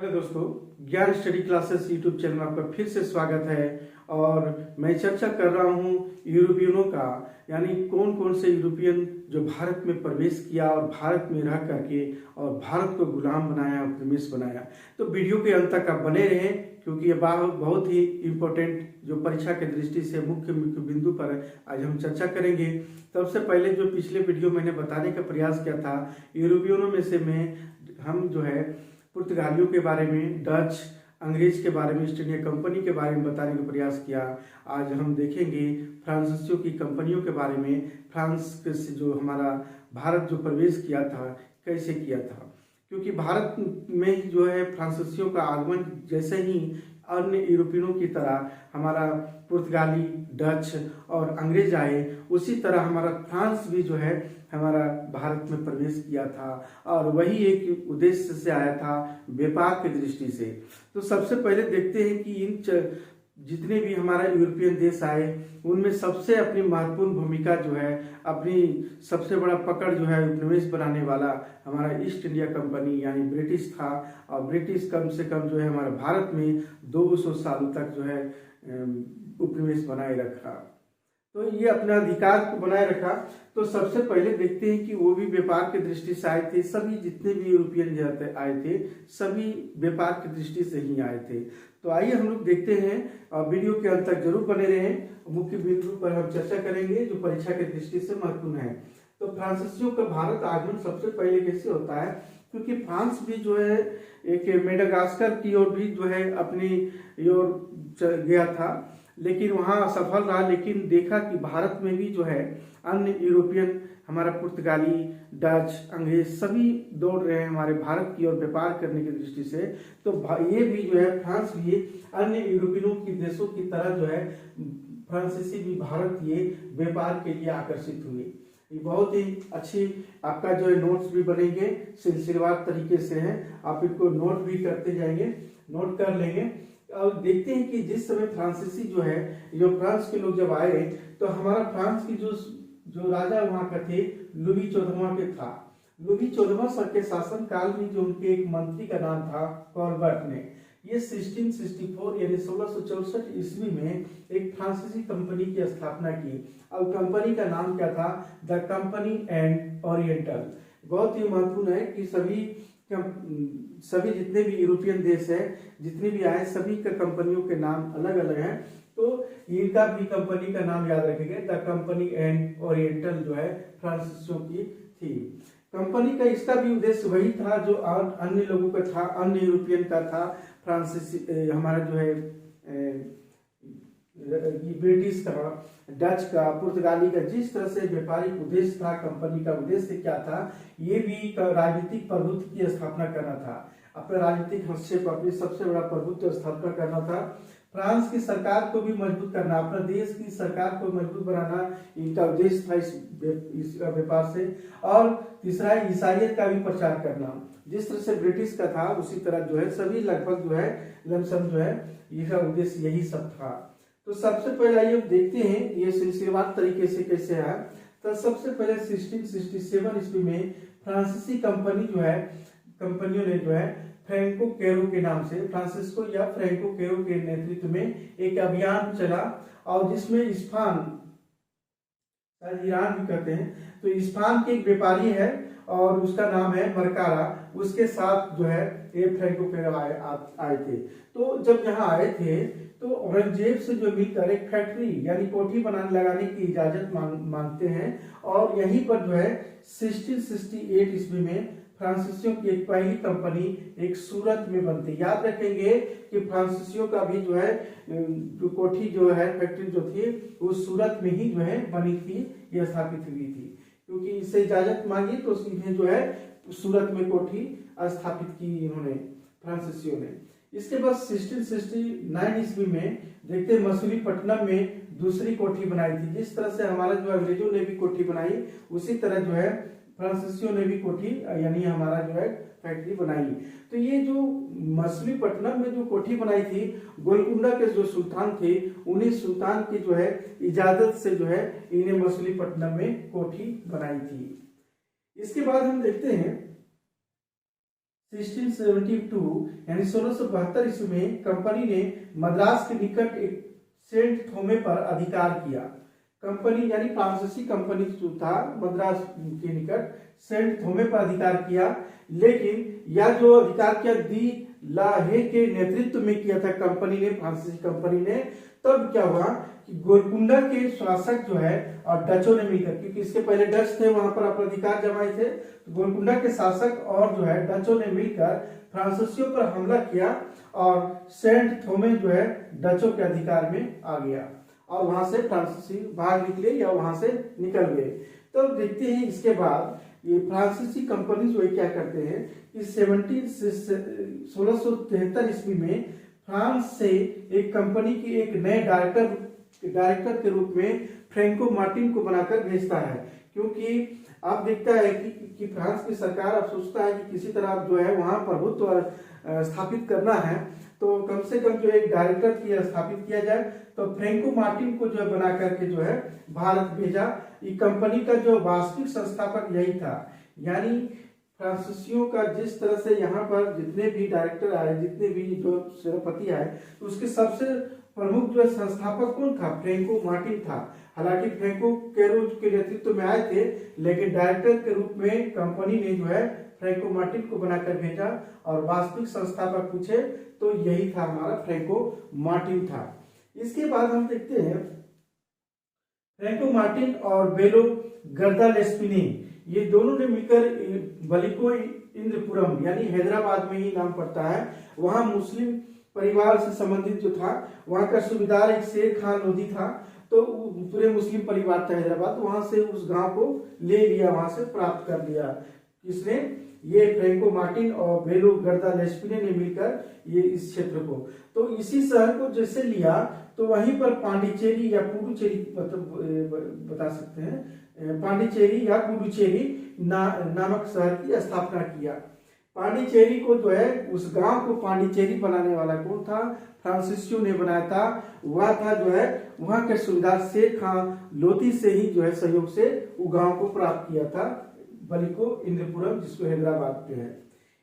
Hello दोस्तों, ज्ञान study classes YouTube channel में आपका फिर से स्वागत है। और मैं चर्चा कर रहा हूं यूरोपियनों का, यानी कौन कौन से यूरोपियन जो भारत में प्रवेश किया और भारत में रह करके और भारत को गुलाम बनाया, उपनिवेश बनाया। तो वीडियो के अंत तक आप बने रहें, क्योंकि ये बहुत ही इम्पोर्टेंट जो परीक्षा की दृष्टि से मुख्य बिंदु पर आज हम चर्चा करेंगे। सबसे पहले जो पिछले वीडियो मैंने बताने का प्रयास किया था, यूरोपियनों में से हम जो है पुर्तगालियों के बारे में, डच, अंग्रेज के बारे में, ईस्ट इंडिया कंपनी के बारे में बताने का प्रयास किया। आज हम देखेंगे फ्रांसीसियों की कंपनियों के बारे में, फ्रांस से जो हमारा भारत जो प्रवेश किया था कैसे किया था। क्योंकि भारत में जो है फ्रांसीसियों का आगमन जैसे ही अन्य यूरोपियनों की तरह हमारा पुर्तगाली, डच और अंग्रेज आए, उसी तरह हमारा फ्रांस भी जो है हमारा भारत में प्रवेश किया था। और वही एक उद्देश्य से आया था, व्यापार की दृष्टि से। तो सबसे पहले देखते हैं कि जितने भी हमारा यूरोपियन देश आए, उनमें सबसे अपनी महत्वपूर्ण भूमिका जो है, अपनी सबसे बड़ा पकड़ जो है उपनिवेश बनाने वाला हमारा ईस्ट इंडिया कंपनी यानी ब्रिटिश था। और ब्रिटिश कम से कम जो है हमारे भारत में 200 सालों तक जो है उपनिवेश बनाए रखा। तो ये अपने अधिकार को बनाए रखा। तो सबसे पहले देखते हैं कि वो भी व्यापार की दृष्टि से आए थे। सभी जितने भी यूरोपियन आए थे, सभी व्यापार की दृष्टि से ही आए थे। तो आइए हम लोग देखते हैं, और वीडियो के अंत तक जरूर बने रहें। मुख्य बिंदु पर हम चर्चा करेंगे जो परीक्षा की दृष्टि से महत्वपूर्ण है। तो फ्रांसीसियों का भारत आगमन सबसे पहले कैसे होता है, क्योंकि फ्रांस भी जो है एक मेडागास्कर की ओर भी जो है अपनी ओर गया था, लेकिन वहाँ असफल रहा। लेकिन देखा कि भारत में भी जो है अन्य यूरोपियन, हमारा पुर्तगाली, डच, अंग्रेज सभी दौड़ रहे हैं हमारे भारत की ओर व्यापार करने की दृष्टि से। तो ये भी जो है फ्रांस भी अन्य यूरोपियनों की देशों की तरह जो है फ्रांसीसी भी भारत ये व्यापार के लिए आकर्षित हुए। ये बहुत ही अच्छी आपका जो है नोट्स भी बनेंगे, सिलसिलेवार तरीके से है, आप इनको नोट भी करते जाएंगे, नोट कर लेंगे। और देखते हैं कि जिस समय फ्रांसीसी जो है, जो फ्रांस के लोग जब आए, तो हमारा फ्रांस की जो राजा वहां का थे, लुई 14वां के था। लुई 14वां के शासन काल में जो उनके एक मंत्री का नाम था कॉलबर्ट ने, ये 1664 यानी 1664 ईस्वी में एक फ्रांसीसी कंपनी की स्थापना की। और कंपनी का नाम क्या था? The company and oriental. बहुत ही महत्वपूर्ण है कि सभी जितने भी यूरोपियन देश है, जितने भी आए, सभी का कंपनियों के नाम अलग अलग हैं। तो इनका भी कंपनी का नाम याद रखेंगे, द कंपनी एंड ओरिएंटल जो है फ्रांसीसियों की थी। कंपनी का इसका भी उद्देश्य वही था जो अन्य लोगों का था, अन्य यूरोपियन का था। फ्रांसीसी हमारा जो है ब्रिटिश का, डच का, पुर्तगाली का, जिस तरह से व्यापारिक उद्देश्य था, कंपनी का उद्देश्य क्या था, ये भी राजनीतिक प्रभुत्व की स्थापना करना था। अपने राजनीतिक हस्तक्षेप, अपनी सबसे बड़ा प्रभुत्व स्थापना करना था। फ्रांस की सरकार को भी मजबूत करना, अपना देश की सरकार को मजबूत बनाना इनका उद्देश्य था इस व्यापार से। और तीसरा ईसाइयत का भी प्रचार करना। जिस तरह से ब्रिटिश का था, उसी तरह जो है सभी लगभग जो है लमसम जो है इसका उद्देश्य यही सब था। तो सबसे पहले आइए देखते हैं ये सिलसिलेवार तरीके से कैसे है। तो सबसे पहले 1667 ईस्वी में फ्रांसीसी कंपनी जो है, कंपनियों ने जो है फ्रैंको कैरो के नाम से, फ्रांसिस्को या फ्रैंको कैरो के नेतृत्व में एक अभियान चला, और जिसमें इस्फान, ईरान भी कहते हैं, तो इस्फान के एक व्यापारी है और उसका नाम है मरकारा, उसके साथ जो है ये फ्रैंको कैरो आए थे। तो जब यहाँ आए थे तो औरंगजेब से जो मिलकर एक फैक्ट्री यानी कोठी लगाने की इजाजत मांगते हैं। और यहीं पर जो है 1668 ईस्वी में फ्रांसीसियों की एक पहली कंपनी एक सूरत में बनती। याद रखेंगे कि फ्रांसीसियों का भी जो है जो कोठी जो है, फैक्ट्री जो थी, वो सूरत में ही जो है बनी थी, ये स्थापित हुई थी। क्योंकि इससे इजाजत मांगी तो इन्हें जो है सूरत में कोठी स्थापित की इन्होंने, फ्रांसीसियों ने। इसके बाद 1669 ईस्वी में देखते हैं मसूलीपट्टनम में दूसरी कोठी बनाई थी। जिस तरह से हमारा जो अंग्रेजों ने भी कोठी बनाई, उसी तरह जो है फ्रांसीसियों ने भी कोठी यानी हमारा जो है फैक्ट्री बनाई। तो ये जो मसूलीपट्टनम में जो कोठी बनाई थी, गोलकुंडा के जो सुल्तान थे, उन्हीं सुल्तान की जो है इजाजत से जो है इन्हें मसूलीपट्टनम में कोठी बनाई थी। इसके बाद हम देखते हैं 1672 यानी 1672 ईस्वी में कंपनी ने मद्रास के निकट एक सेंट थोमे पर अधिकार किया। कंपनी यानी फ्रांसीसी कंपनी जो था मद्रास के निकट सेंट थोमे पर अधिकार किया, लेकिन यह जो अधिकार किया दी ला हे के नेतृत्व में किया था कंपनी ने, फ्रांसीसी कंपनी ने। तब क्या हुआ कि गोलकुंडा के शासक जो है और डचों ने मिलकर, क्योंकि इसके पहले डच थे वहां पर अपना अधिकार जमाए थे, तो गोलकुंडा के शासक और जो है डचों ने मिलकर फ्रांसीसियों पर हमला किया और सेंट थोमे जो है डचों के अधिकार में आ गया और वहां से फ्रांसीसी भाग निकले या वहां से निकल गए। तो देखते हैं इसके बाद ये फ्रांसीसी कंपनी जो है क्या करते हैं कि 1673 ईस्वी में फ्रांस से एक कंपनी की एक नए डायरेक्टर के रूप में फ्रैंको मार्टिन को बनाकर भेजता है, क्योंकि आप देखता है कि फ्रांस की सरकार अब सोचता है कि किसी तरह जो है वहां प्रभुत्व स्थापित करना है, तो कम से कम जो एक डायरेक्टर की स्थापित किया जाए। तो फ्रैंको मार्टिन को जो बना करके जो है भारत भेजा। ये कंपनी का जो वास्तविक संस्थापक यही था, यानी फ्रांसीसियों का जिस तरह से यहाँ पर जितने भी डायरेक्टर आए, जितने भी जो सेनापति आए, तो उसके सबसे प्रमुख जो संस्थापक कौन था? फ्रैंको मार्टिन था। हालांकि फ्रैंको कैरोज के नेतृत्व में आए थे, लेकिन डायरेक्टर के रूप में कंपनी ने जो है फ्रैंको मार्टिन को बनाकर भेजा और वास्तविक संस्थापक पूछे तो यही था, हमारा फ्रैंको मार्टिन था। इसके बाद हम देखते हैं फ्रैंको मार्टिन और बेलो गर्दालेस्पिनी, ये दोनों ने मिलकर बलिको इंद्रपुरम यानी हैदराबाद में ही नाम पड़ता है, वहां मुस्लिम परिवार से संबंधित जो था वहां का सूबेदार एक शेर खान लोधी था, तो पूरे मुस्लिम परिवार था हैदराबाद, वहां से उस गांव को ले लिया, वहां से प्राप्त कर लिया। किसने? ये फ्रैंको मार्टिन और बेलो गर्दालेस्पिनी ने मिलकर ये इस क्षेत्र को, तो इसी शहर को जैसे लिया तो वहीं पर पांडिचेरी या पुडुचेरी बता सकते हैं, पांडिचेरी या पुडुचेरी नामक शहर की स्थापना किया। पांडिचेरी को जो है उस गांव को पांडिचेरी बनाने वाला कौन था? फ्रांसीसियों ने बनाया था। वह था जो है वहां के सूबेदार शेर खान लोधी से ही जो है सहयोग से वो गांव को प्राप्त किया था, बलिको इंद्रपुरम, जिसको हैदराबाद पे है।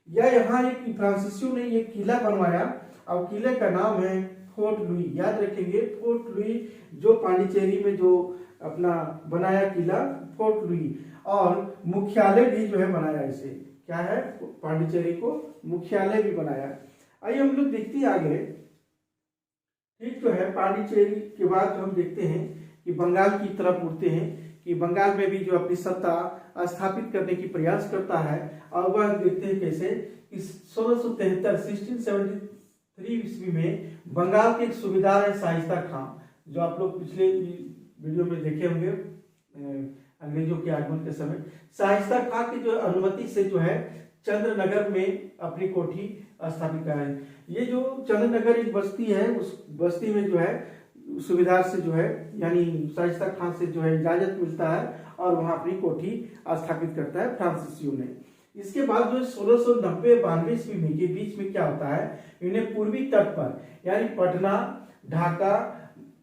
या यहाँ एक फ्रांसीसियों ने एक किला बनवाया और किले का नाम है फोर्ट लुई। याद रखेंगे फोर्ट लुई, जो पांडिचेरी में जो अपना बनाया किला फोर्ट लुई, और मुख्यालय भी जो है बनाया इसे, क्या है? पांडिचेरी को मुख्यालय भी बनाया। आइए हम लोग देखते हैं आगे। ठीक जो है पांडिचेरी के बाद हम देखते हैं कि बंगाल की तरफ उड़ते हैं कि बंगाल में भी जो अपनी सत्ता स्थापित करने की प्रयास करता है, और वह देखते हैं कैसे कि 1673 ईस्वी में बंगाल के एक सूबेदार है शाइस्ता खां, जो आप लोग पिछले वीडियो में देखे होंगे अंग्रेजों के आगमन के समय। शाइस्ता खां की जो अनुमति से जो है चंद्रनगर में अपनी कोठी स्थापित करा है। ये जो चंद्रनगर एक बस्ती है, उस बस्ती में जो है सूबेदार से जो है यानी शाइस्ता खां से जो है इजाजत मिलता है और वहां अपनी कोठी स्थापित करता है फ्रांसीसियों ने। इसके बाद जो 1690-92 ईस्वी में के बीच में क्या होता है, इन्हें पूर्वी तट पर यानी पटना, ढाका,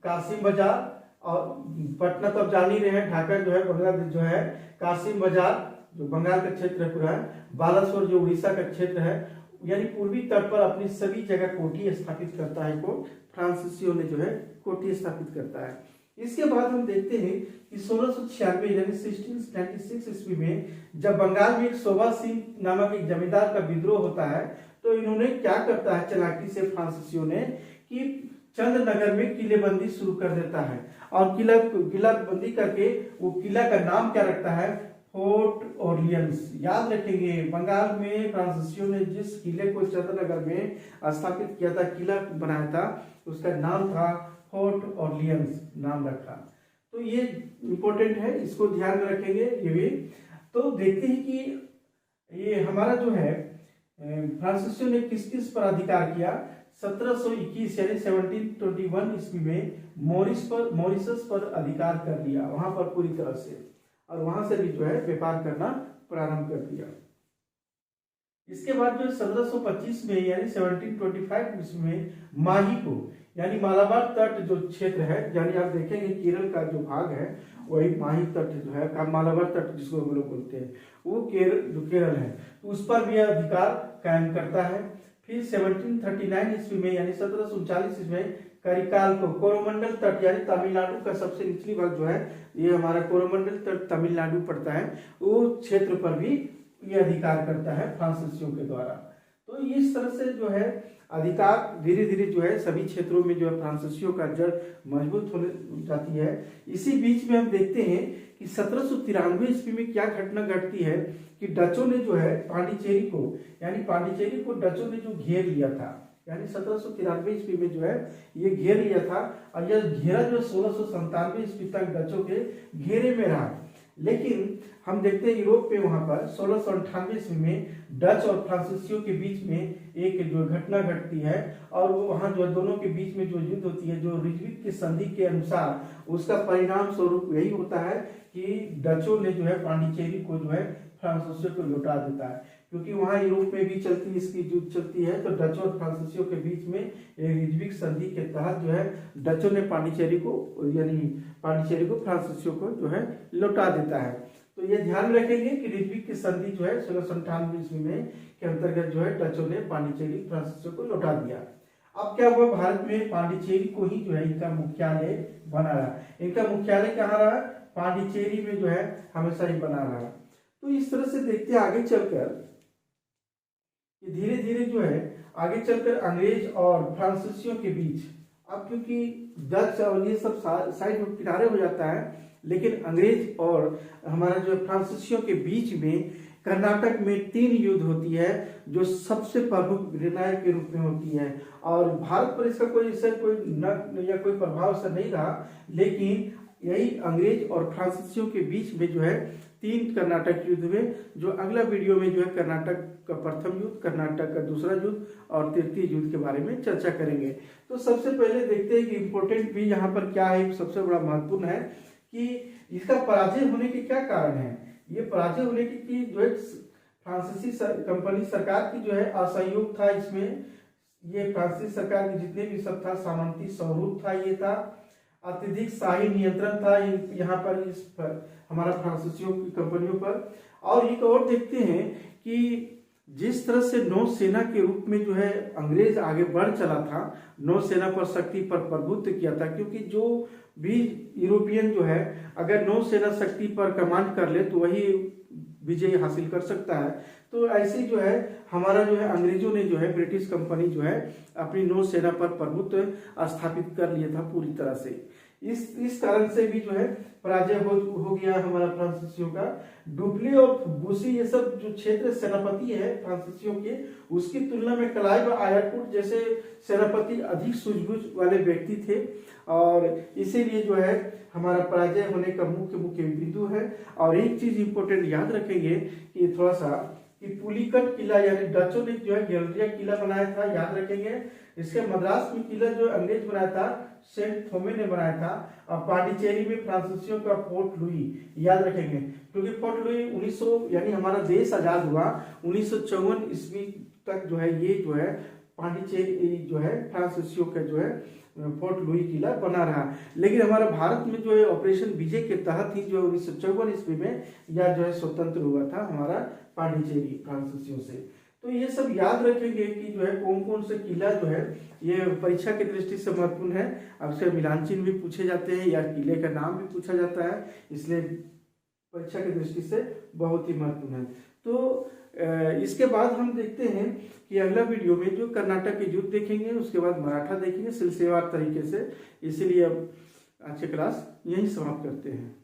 कासिम बाजार, और पटना तो आप जान ही रहे हैं, ढाका जो है बांग्लादेश जो है, कासिम बाजार जो बंगाल का क्षेत्र पूरा है, बालासोर जो उड़ीसा का क्षेत्र है, यानी पूर्वी तट पर अपनी सभी जगह कोठी स्थापित करता है। को फ्रांसीसियों ने जो है कोठी स्थापित करता है। इसके बाद हम देखते हैं कि 1696 यानी 1696 ईस्वी में जब बंगाल में एक शोभा सिंह नामक एक जमींदार का विद्रोह होता है, तो इन्होंने क्या करता है चालाकी से फ्रांसीसियों ने कि चंद्रनगर में किलेबंदी शुरू कर देता है, और किलाबंदी करके वो किला का नाम क्या रखता है? Fort Orleans. याद रखेंगे बंगाल में फ्रांसीसियों ने जिस किले को चंद्रनगर में स्थापित किया था, किला बनाया था, उसका नाम था फोर्ट ऑर्लियंस नाम रखा। तो ये इंपॉर्टेंट है, इसको ध्यान में रखेंगे ये भी। तो देखते हैं कि ये हमारा जो है फ्रांसीसियों ने किस किस पर अधिकार किया। 1721 यानी 1721 ईस्वी में मॉरिशस पर अधिकार कर लिया, वहां पर पूरी तरह से, और वहां से भी जो है व्यापार करना प्रारंभ कर दिया। इसके बाद जो 1725 में यानी 1725 ईस्वी में माही को यानी मालाबार तट जो क्षेत्र है, यानी आप देखेंगे केरल का जो भाग है वही माही तट जो है, मालाबार तट जिसको हम लोग बोलते हैं, वो केरल है, तो उस पर भी अधिकार कायम करता है। फिर 1739 ईस्वी में यानी 1739 ईस्वी में करिकाल को कोरोमंडल तट यानी तमिलनाडु का सबसे निचली भाग जो है, ये हमारा कोरोमंडल तट तमिलनाडु पड़ता है, वो क्षेत्र पर भी ये अधिकार करता है फ्रांसीसियों के द्वारा। तो इस तरह से जो है अधिकार धीरे धीरे जो है सभी क्षेत्रों में जो है फ्रांसीसियों का जड़ मजबूत होने जाती है। इसी बीच में हम देखते हैं कि 1793 ईस्वी में क्या घटना घटती है कि डचों ने जो है पांडिचेरी को डचों ने जो घेर लिया था, यानी 1793 ईस्वी में जो है ये घेर लिया था, और यह घेरा जो 1697 ईस्वी तक डचों के घेरे में रहा। लेकिन हम देखते हैं यूरोप में वहां पर 1698 ईस्वी में डच और फ्रांसीसियों के बीच में एक जो घटना घटती है, और वो वहां जो दोनों के बीच में जो युद्ध होती है, जो रिजविक की संधि के अनुसार उसका परिणाम स्वरूप यही होता है कि डचों ने जो है पांडिचेरी को जो है फ्रांसीसियों को लौटा देता है। क्योंकि वहां यूरोप में भी इसकी युद्ध चलती है, तो डचों और फ्रांसीसियों के बीच में एक रिजविक संधि के तहत जो है डचों ने पांडिचेरी को फ्रांसीसियों को जो है लौटा देता है। तो ये ध्यान रखेंगे कि रिजविक की संधि जो है 1698 ईस्वी में के अंतर्गत जो है डचों ने पांडिचेरी फ्रांसीसियों को लौटा दिया। अब क्या हुआ, भारत में पांडिचेरी को ही जो है इनका मुख्यालय बना रहा। इनका मुख्यालय कहाँ रहा? पांडिचेरी में जो है हमेशा ही बना रहा। तो इस तरह से देखते हैं आगे चलकर धीरे धीरे जो है आगे चलकर अंग्रेज और फ्रांसीसियों के बीच, अब क्योंकि डच और ये सब साइड में किनारे हो जाता है, लेकिन अंग्रेज और हमारा जो फ्रांसीसियों के बीच में कर्नाटक में 3 युद्ध होती है जो सबसे प्रमुख निर्णायक के रूप में होती है। और भारत पर इसका कोई प्रभाव ऐसा नहीं रहा, लेकिन यही अंग्रेज और फ्रांसीसियों के बीच में जो है 3 कर्नाटक युद्ध में, जो अगला वीडियो में जो है कर्नाटक का प्रथम युद्ध, कर्नाटक का दूसरा युद्ध और तृतीय युद्ध के बारे में चर्चा करेंगे। तो सबसे पहले देखते हैं कि इम्पोर्टेंट भी यहाँ पर क्या है, सबसे बड़ा महत्वपूर्ण है कि इसका पराजय होने के क्या कारण है। ये पराजय होने की जो है फ्रांसीसी कंपनी सरकार की जो है असहयोग था इसमें। ये फ्रांसीसी सरकार के जितने भी सब था, सामंती स्वरूप था, ये था अत्यधिक शाही नियंत्रण था यहाँ पर हमारा फ्रांसीसियों की कंपनियों पर। और एक और देखते हैं कि जिस तरह से नौसेना के रूप में जो है अंग्रेज आगे बढ़ चला था, नौसेना पर शक्ति पर प्रभुत्व किया था, क्योंकि जो भी यूरोपियन जो है अगर नौसेना शक्ति पर कमांड कर ले तो वही विजय हासिल कर सकता है। तो ऐसे जो है हमारा जो है अंग्रेजों ने जो है ब्रिटिश कंपनी जो है अपनी नौसेना पर प्रभुत्व स्थापित कर लिया था पूरी तरह से। इस कारण से भी जो है पराजय हो गया हमारा फ्रांसीसियों का। डुप्ले और बुसी ये सब जो क्षेत्र सेनापति है फ्रांसीसियों के, उसकी तुलना में क्लाइव आयारकुट जैसे सेनापति अधिक सूझबूझ वाले व्यक्ति थे, और इसीलिए जो है हमारा पराजय होने का मुख्य बिंदु है। और एक चीज इंपॉर्टेंट याद रखेंगे कि थोड़ा सा कि पुलिकट किला यानी डचों ने जो है गेलरिया किला बनाया था, याद रखेंगे। इसके मद्रास में किला जो अंग्रेज बनाया था सेंट थोमे ने बनाया था, और पांडिचेरी में फ्रांसीसियों का फोर्ट लुई, याद रखेंगे। क्योंकि फोर्ट लुई 1900 यानी हमारा देश आजाद हुआ 1954 ईस्वी तक जो है ये जो है पांडिचेरी जो है फ्रांसीसियों का जो है फोर्ट लुई किला बना रहा। लेकिन हमारा भारत में जो है ऑपरेशन विजय के तहत ही जो है 1954 ईस्वी में यह जो है स्वतंत्र हुआ था हमारा पांडिचेरी फ्रांसीसियों से। तो ये सब याद रखेंगे कि जो है कौन कौन से किला जो है ये परीक्षा की दृष्टि से महत्वपूर्ण है। अक्सर मिलान चिन्ह भी पूछे जाते हैं या किले का नाम भी पूछा जाता है, इसलिए परीक्षा की दृष्टि से बहुत ही महत्वपूर्ण है। तो इसके बाद हम देखते हैं कि अगला वीडियो में जो कर्नाटक के युद्ध देखेंगे, उसके बाद मराठा देखेंगे सिलसिलेवार तरीके से। इसीलिए अब आज की क्लास यहीं समाप्त करते हैं।